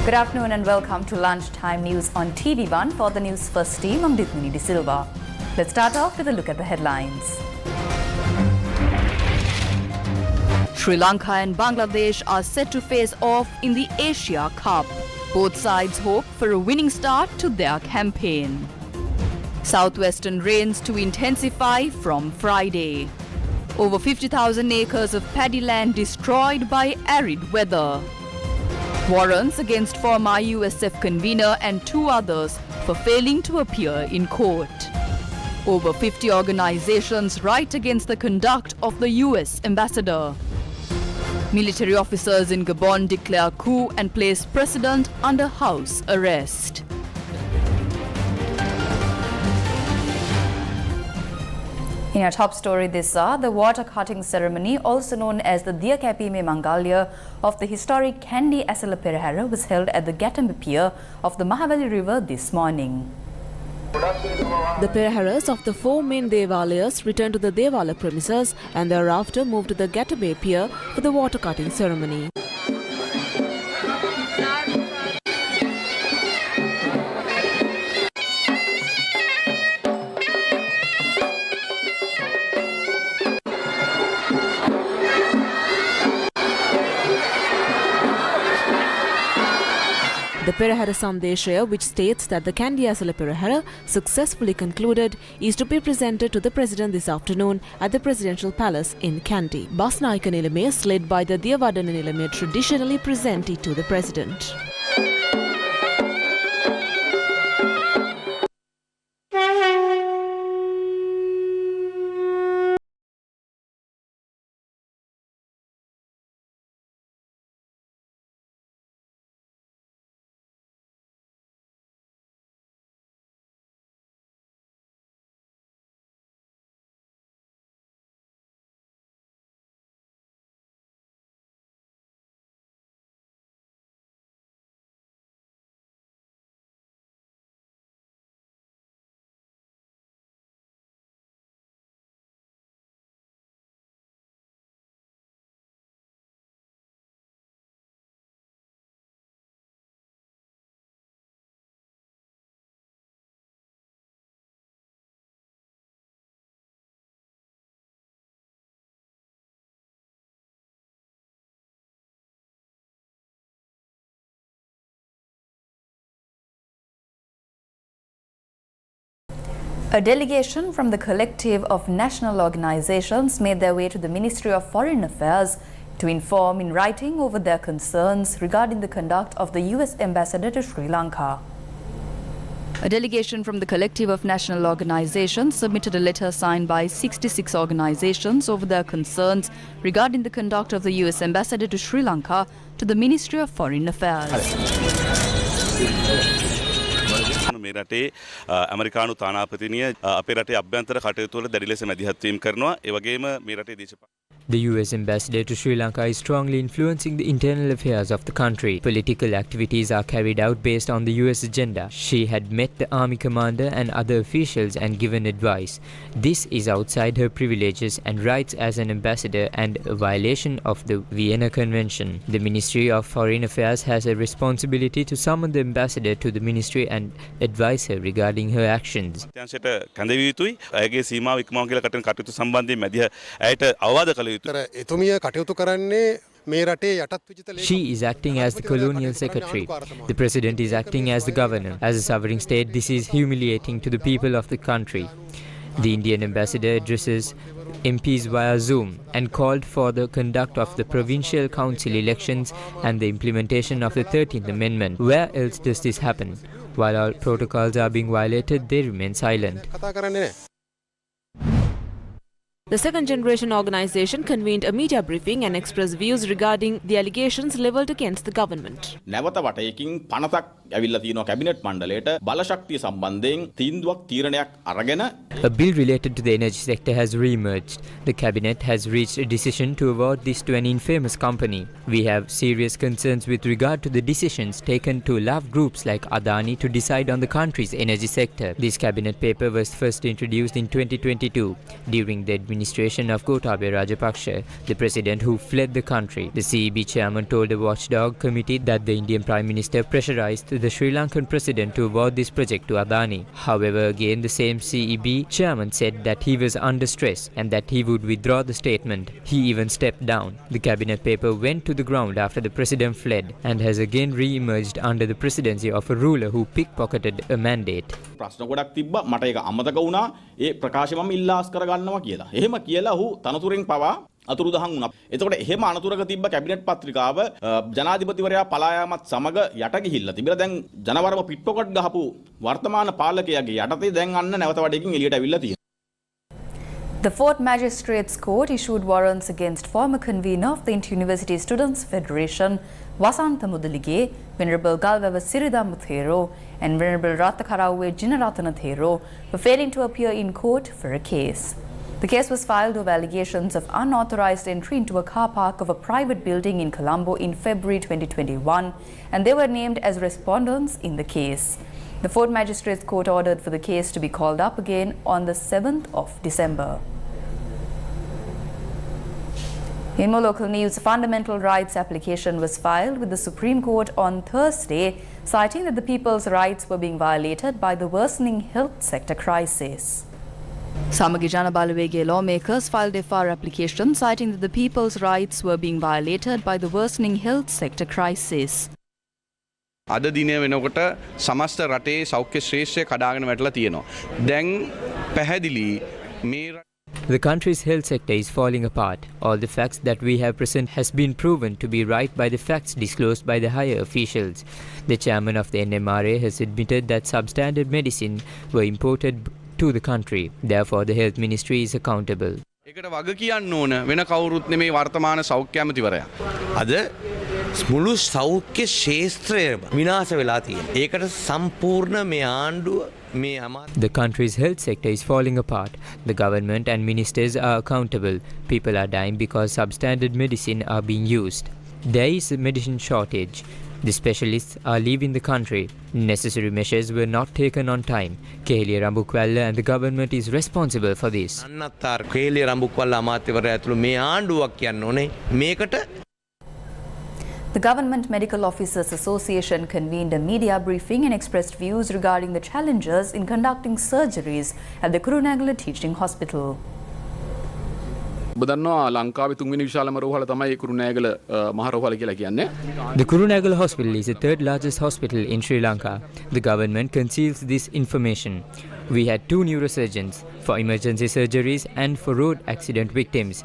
Good afternoon and welcome to Lunchtime News on TV1 for the News First Team. I'm Ditmini De Silva. Let's start off with a look at the headlines. Sri Lanka and Bangladesh are set to face off in the Asia Cup. Both sides hope for a winning start to their campaign. Southwestern rains to intensify from Friday. Over 50,000 acres of paddy land destroyed by arid weather. Warrants against former USF convener and 2 others for failing to appear in court. Over 50 organizations write against the conduct of the US ambassador. Military officers in Gabon declare coup and place president under house arrest. In our top story this hour, the water cutting ceremony, also known as the Diya Kapime Mangalya of the historic Kandy Asala Perahara, was held at the Gatambi Pier of the Mahavali River this morning. The Peraharas of the 4 main Devalayas returned to the Devala premises and thereafter moved to the Gatambi Pier for the water cutting ceremony. The Perahara Sandeshaya, which states that the Kandy Asala Perahara successfully concluded, is to be presented to the President this afternoon at the Presidential Palace in Kandy. Basnayaka Nilame, led by the Diyavadana Nilame, traditionally present it to the President. A delegation from the collective of national organizations made their way to the Ministry of Foreign Affairs to inform in writing over their concerns regarding the conduct of the US ambassador to Sri Lanka. A delegation from the collective of national organizations submitted a letter signed by 66 organizations over their concerns regarding the conduct of the US ambassador to Sri Lanka to the Ministry of Foreign Affairs. මේ රටේ ඇමරිකානු තානාපතිනිය අපේ රටේ අභ්‍යන්තර කටයුතු වල දැඩි ලෙස මැදිහත් වීම කරනවා. ඒ වගේම මේ රටේ දේශපාලන The US ambassador to Sri Lanka is strongly influencing the internal affairs of the country. Political activities are carried out based on the US agenda. She had met the army commander and other officials and given advice. This is outside her privileges and rights as an ambassador and a violation of the Vienna Convention. The Ministry of Foreign Affairs has a responsibility to summon the ambassador to the ministry and advise her regarding her actions. ඇයගේ සීමාව ඉක්මවා කියලා කටයුතු සම්බන්ධයෙන් මැදිහ ඇයට අවවාද කළ She is acting as the colonial secretary. The president is acting as the governor. As a sovereign state, this is humiliating to the people of the country. The Indian ambassador addresses MPs via Zoom and called for the conduct of the provincial council elections and the implementation of the 13th Amendment. Where else does this happen? While all protocols are being violated, they remain silent. The second generation organization convened a media briefing and expressed views regarding the allegations leveled against the government. නැවත වටයකින් 50ක් ඇවිල්ලා තියෙනවා cabinet මණ්ඩලයට බලශක්තිය සම්බන්ධයෙන් තීන්දුවක් තීරණයක් අරගෙන A bill related to the energy sector has re-emerged. The cabinet has reached a decision to award this to an infamous company. We have serious concerns with regard to the decisions taken to allow groups like Adani to decide on the country's energy sector. This cabinet paper was first introduced in 2022 during the administration of Gotabaya Rajapaksa, the president who fled the country. The CEB chairman told a watchdog committee that the Indian Prime Minister pressurized the Sri Lankan president to award this project to Adani. However, again the same CEB chairman said that he was under stress and that he would withdraw the statement. He even stepped down. The cabinet paper went to the ground after the president fled and has again re-emerged under the presidency of a ruler who pickpocketed a mandate. ප්‍රශ්න ගොඩක් තිබ්බා මට ඒක අමතක වුණා ඒ ප්‍රකාශය මම ඉල්ලාස් කරගන්නවා කියලා. එහෙම කියලා ඔහු තනතුරෙන් පවා අතුරුදහන් වුණා. එතකොට එහෙම අනතුරක තිබ්බ කැබිනට් පත්‍රිකාව ජනාධිපතිවරයා පලා යාමත් සමග යට ගිහිල්ලා තිබිලා දැන් ජනවරම පිට්පොකට් ගහපු වර්තමාන පාලකයාගේ යටතේ දැන් අන්න නැවත වඩේකින් එළියට අවිල්ලා තියෙනවා. The Fourth Magistrates Court issued warrants against former convener of the Inter-University Students' Federation, Wasantha Mudalige, Venerable Galvava Siridhamma Thero and Venerable Rathakarawe Jinaratana Thero for failing to appear in court for a case. The case was filed over allegations of unauthorized entry into a car park of a private building in Colombo in February 2021, and they were named as respondents in the case. The Fourth Magistrates Court ordered for the case to be called up again on the 7th of December. In more local news, a fundamental rights application was filed with the Supreme Court on Thursday, citing that the people's rights were being violated by the worsening health sector crisis. Samagi Jana Balawege lawmakers filed a FAR application citing that the people's rights were being violated by the worsening health sector crisis. අද දිනය වෙනකොට සමස්ත රටේ සෞඛ්‍ය ශ්‍රේෂ්ඨය කඩාගෙන වැටලා තියෙනවා. දැන් පැහැදිලි මේ The country's health sector is falling apart. All the facts that we have present has been proven to be right by the facts disclosed by the higher officials. The chairman of the NMRA has admitted that substandard medicine were imported to the country. Therefore, the health ministry is accountable. ඒකට වග කියන්න ඕන වෙන කවුරුත් නෙමේ වර්තමාන සෞඛ්‍ය ඇමතිවරයා. අද මුළු සෞඛ්‍ය ශාස්ත්‍රයම විනාශ වෙලා තියෙනවා. ඒකට සම්පූර්ණ මේ ආණ්ඩුව මේ The country's health sector is falling apart. The government and ministers are accountable. People are dying because substandard medicine are being used. There is a medicine shortage. The specialists are leaving the country. Necessary measures were not taken on time. Keheliya Rambukwalla and the government is responsible for this. අන්නත්තර කේලිය රම්බුක්වල්ල අමාත්‍යවරයා ඇතුළු මේ ආණ්ඩුවක් කියන්න ඕනේ මේකට. The Government Medical Officers Association convened a media briefing and expressed views regarding the challenges in conducting surgeries at the Kurunegala Teaching Hospital. ඔබ දන්නවා ලංකාවේ තුන්වෙනි විශාලම රෝහල තමයි කුරුණෑගල මහ රෝහල කියලා කියන්නේ. The Kurunegala Hospital is the third largest hospital in Sri Lanka. The government conceals this information. We had 2 neurosurgeons for emergency surgeries and for road accident victims.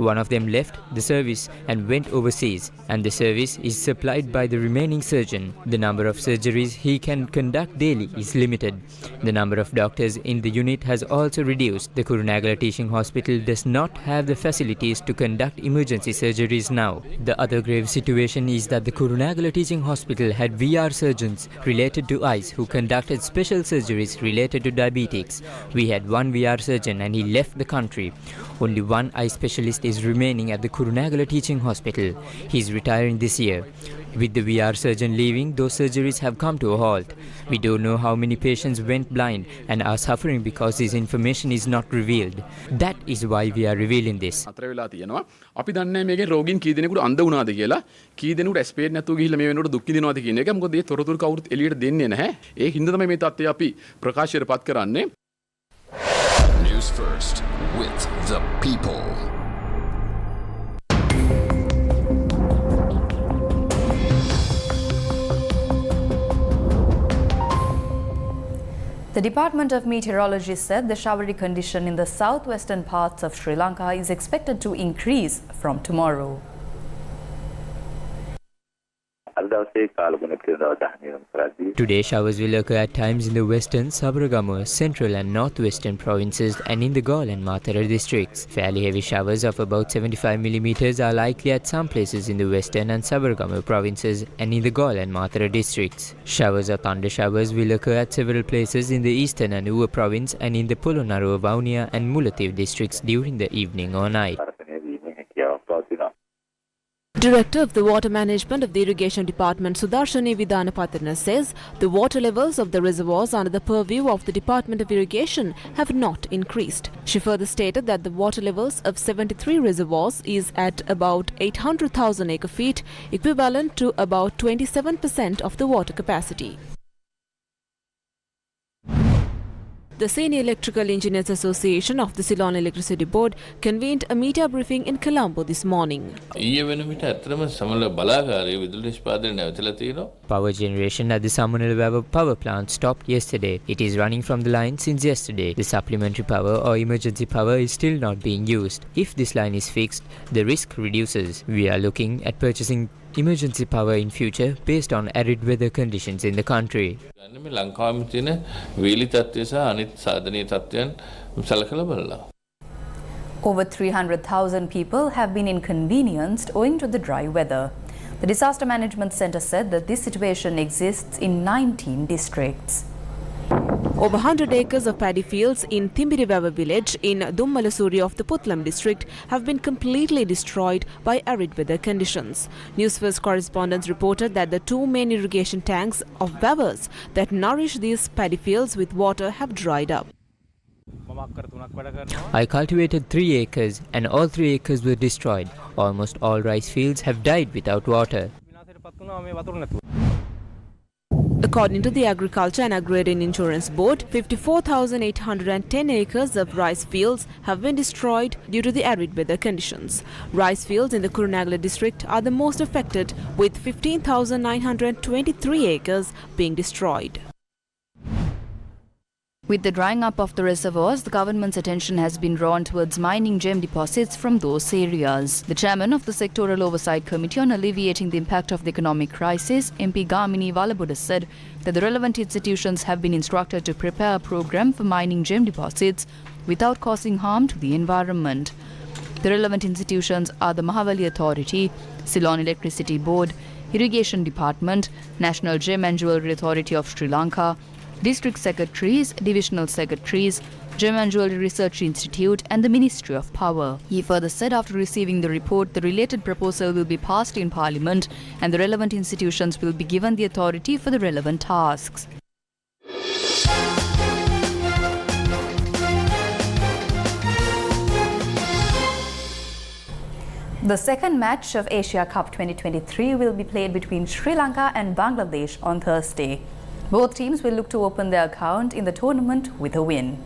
One of them left the service and went overseas, and the service is supplied by the remaining surgeon. The number of surgeries he can conduct daily is limited. The number of doctors in the unit has also reduced. The Kurunegala Teaching Hospital does not have the facilities to conduct emergency surgeries now. The other grave situation is that the Kurunegala Teaching Hospital had VR surgeons related to eyes who conducted special surgeries related to diabetics. We had 1 VR surgeon and he left the country. Only 1 eye specialist is remaining at the Kurunegala Teaching Hospital. He is retiring this year. With the VR surgeon leaving, those surgeries have come to a halt. We don't know how many patients went blind and are suffering because this information is not revealed. That is why we are revealing this. අතර වෙලා තියෙනවා. අපි දන්නේ මේකේ රෝගීන් කී දෙනෙකුට අන්ධ වුණාද කියලා. කී දෙනෙකුට ස්පේඩ් නැතුව ගිහිල්ලා මේ වෙනකොට දුක් විඳිනවද කියන එක. මොකද මේ තොරතුරු කවුරුත් එළියට දෙන්නේ නැහැ. ඒ හින්දා තමයි මේ තත්ත්වය අපි ප්‍රකාශයට පත් කරන්නේ. News first with the people. The Department of Meteorology said the showery condition in the southwestern parts of Sri Lanka is expected to increase from tomorrow. අද Today, showers will occur at times in the western, Sabaragamuwa, central and northwestern provinces and in the Galle and Matara districts. Fairly heavy showers of about 75 millimeters are likely at some places in the western and Sabaragamuwa provinces and in the Galle and Matara districts. Showers or thunder showers will occur at several places in the eastern and Uva province and in the Polonnaruwa, Vaunia and Mullaitivu districts during the evening or night. Director of the Water Management of the Irrigation Department, Sudarshani Vidhanapatrana, says the water levels of the reservoirs under the purview of the Department of Irrigation have not increased. She further stated that the water levels of 73 reservoirs is at about 800,000 acre-feet, equivalent to about 27% of the water capacity. The Senior Electrical Engineers Association of the Ceylon Electricity Board convened a media briefing in Colombo this morning. Power generation at the Samanalawawa power plant stopped yesterday. It is running from the line since yesterday. The supplementary power or emergency power is still not being used. If this line is fixed, the risk reduces. We are looking at purchasing emergency power in future based on arid weather conditions in the country. Over 300,000 people have been inconvenienced owing to the dry weather. The Disaster Management Centre said that this situation exists in 19 districts. Over 100 acres of paddy fields in Timbirivawa village in Dummalasuri of the Putlam district have been completely destroyed by arid weather conditions. News First correspondents reported that the two main irrigation tanks of Vavas that nourish these paddy fields with water have dried up. I cultivated 3 acres and all 3 acres were destroyed. Almost all rice fields have died without water. According to the Agriculture and Agrarian Insurance Board, 54,810 acres of rice fields have been destroyed due to the arid weather conditions. Rice fields in the Kurunegala district are the most affected, with 15,923 acres being destroyed. With the drying up of the reservoirs, the government's attention has been drawn towards mining gem deposits from those areas. The chairman of the Sectoral Oversight Committee on Alleviating the Impact of the Economic Crisis, MP Gamini Valabuda, said that the relevant institutions have been instructed to prepare a program for mining gem deposits without causing harm to the environment. The relevant institutions are the Mahawali Authority, Ceylon Electricity Board, Irrigation Department, National Gem and Jewellery Authority of Sri Lanka, District Secretaries, Divisional Secretaries, Gem and Jewellery Research Institute and the Ministry of Power. He further said after receiving the report, the related proposal will be passed in Parliament and the relevant institutions will be given the authority for the relevant tasks. The second match of Asia Cup 2023 will be played between Sri Lanka and Bangladesh on Thursday. Both teams will look to open their account in the tournament with a win.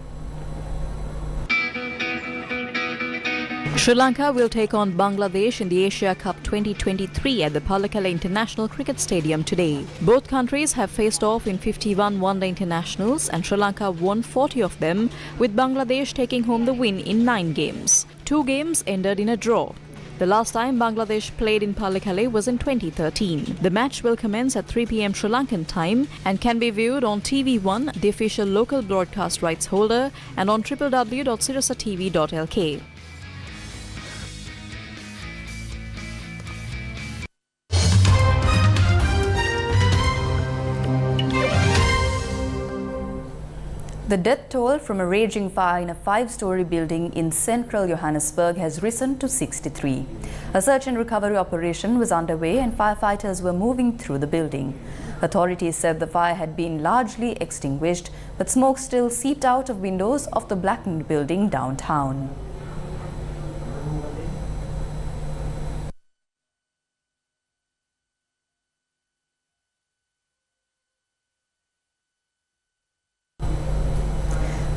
Sri Lanka will take on Bangladesh in the Asia Cup 2023 at the Pallekele International Cricket Stadium today. Both countries have faced off in 51 one-day internationals and Sri Lanka won 40 of them, with Bangladesh taking home the win in 9 games. 2 games ended in a draw. The last time Bangladesh played in Pallekele was in 2013. The match will commence at 3 p.m. Sri Lankan time and can be viewed on TV1, the official local broadcast rights holder, and on www.sirisatv.lk. The death toll from a raging fire in a 5-story building in central Johannesburg has risen to 63. A search and recovery operation was underway and firefighters were moving through the building. Authorities said the fire had been largely extinguished, but smoke still seeped out of windows of the blackened building downtown.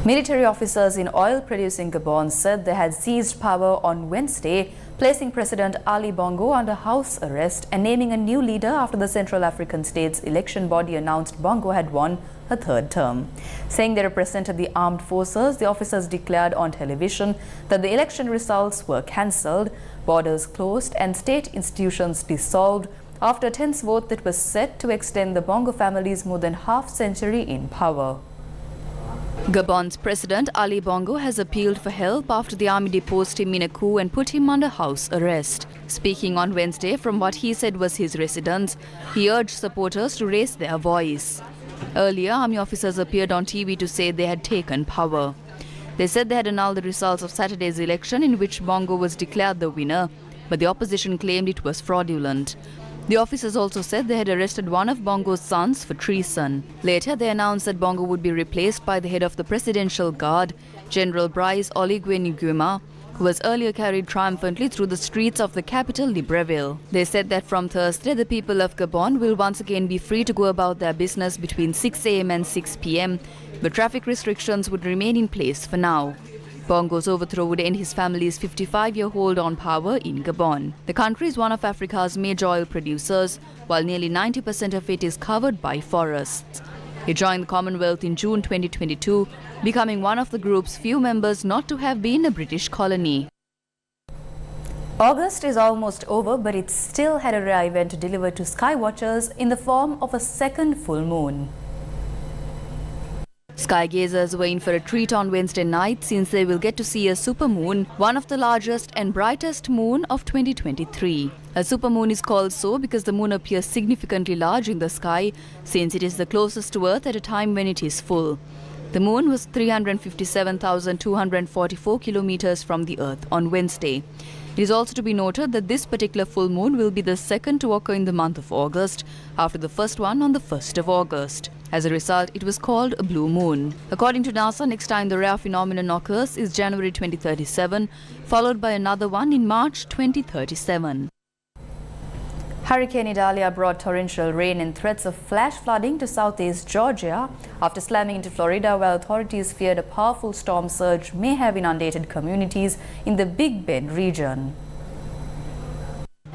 Military officers in oil-producing Gabon said they had seized power on Wednesday, placing President Ali Bongo under house arrest and naming a new leader after the Central African state's election body announced Bongo had won a 3rd term. Saying they represented the armed forces, the officers declared on television that the election results were cancelled, borders closed and state institutions dissolved, after a tense vote that was set to extend the Bongo family's more than half-century in power. Gabon's President Ali Bongo has appealed for help after the army deposed him in a coup and put him under house arrest. Speaking on Wednesday from what he said was his residence, he urged supporters to raise their voice. Earlier, army officers appeared on TV to say they had taken power. They said they had annulled the results of Saturday's election in which Bongo was declared the winner, but the opposition claimed it was fraudulent. The officers also said they had arrested one of Bongo's sons for treason. Later, they announced that Bongo would be replaced by the head of the Presidential Guard, General Brice Oligui Nguema, who was earlier carried triumphantly through the streets of the capital, Libreville. They said that from Thursday, the people of Gabon will once again be free to go about their business between 6 a.m. and 6 p.m., but traffic restrictions would remain in place for now. Bongo's overthrow would end his family's 55-year hold on power in Gabon. The country is one of Africa's major oil producers, while nearly 90% of it is covered by forests. It joined the Commonwealth in June 2022, becoming one of the group's few members not to have been a British colony. August is almost over, but it still had a rare event to deliver to sky watchers in the form of a second full moon. Sky gazers were in for a treat on Wednesday night since they will get to see a supermoon, one of the largest and brightest moon of 2023. A supermoon is called so because the moon appears significantly large in the sky since it is the closest to Earth at a time when it is full. The moon was 357,244 kilometers from the Earth on Wednesday. It is also to be noted that this particular full moon will be the second to occur in the month of August, after the first one on the 1st of August. As a result, it was called a blue moon. According to NASA, next time the rare phenomenon occurs is January 2037, followed by another one in March 2037. Hurricane Idalia brought torrential rain and threats of flash flooding to southeast Georgia after slamming into Florida, where authorities feared a powerful storm surge may have inundated communities in the Big Bend region.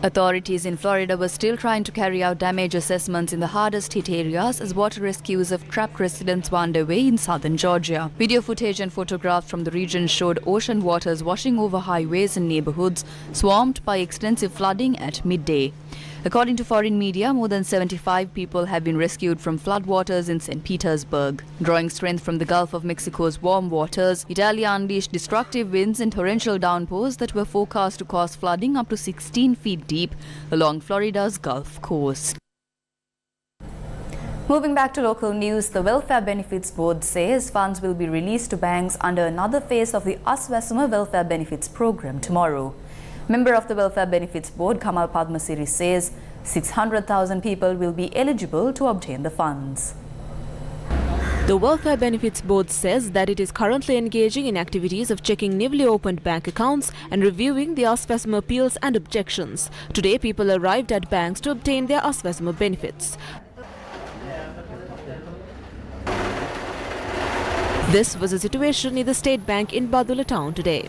Authorities in Florida were still trying to carry out damage assessments in the hardest hit areas as water rescues of trapped residents were underway in southern Georgia. Video footage and photographs from the region showed ocean waters washing over highways and neighborhoods swamped by extensive flooding at midday. According to foreign media, more than 75 people have been rescued from floodwaters in St. Petersburg. Drawing strength from the Gulf of Mexico's warm waters, Idalia unleashed destructive winds and torrential downpours that were forecast to cause flooding up to 16 feet deep along Florida's Gulf Coast. Moving back to local news, the Welfare Benefits Board says funds will be released to banks under another phase of the Aswasama Welfare Benefits Program tomorrow. Member of the Welfare Benefits Board, Kamal Padmasiri, says 600,000 people will be eligible to obtain the funds. The Welfare Benefits Board says that it is currently engaging in activities of checking newly opened bank accounts and reviewing the Aswasama appeals and objections. Today, people arrived at banks to obtain their Aswasama benefits. This was the situation in the State Bank in Badula town today.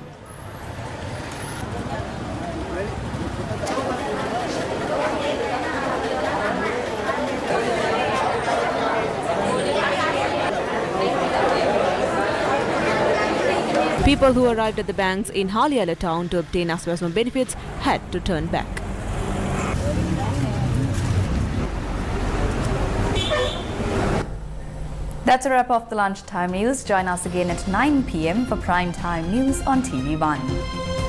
People who arrived at the banks in Haliala town to obtain Aswasama benefits had to turn back. That's a wrap of the lunchtime news. Join us again at 9 p.m. for prime time news on TV1.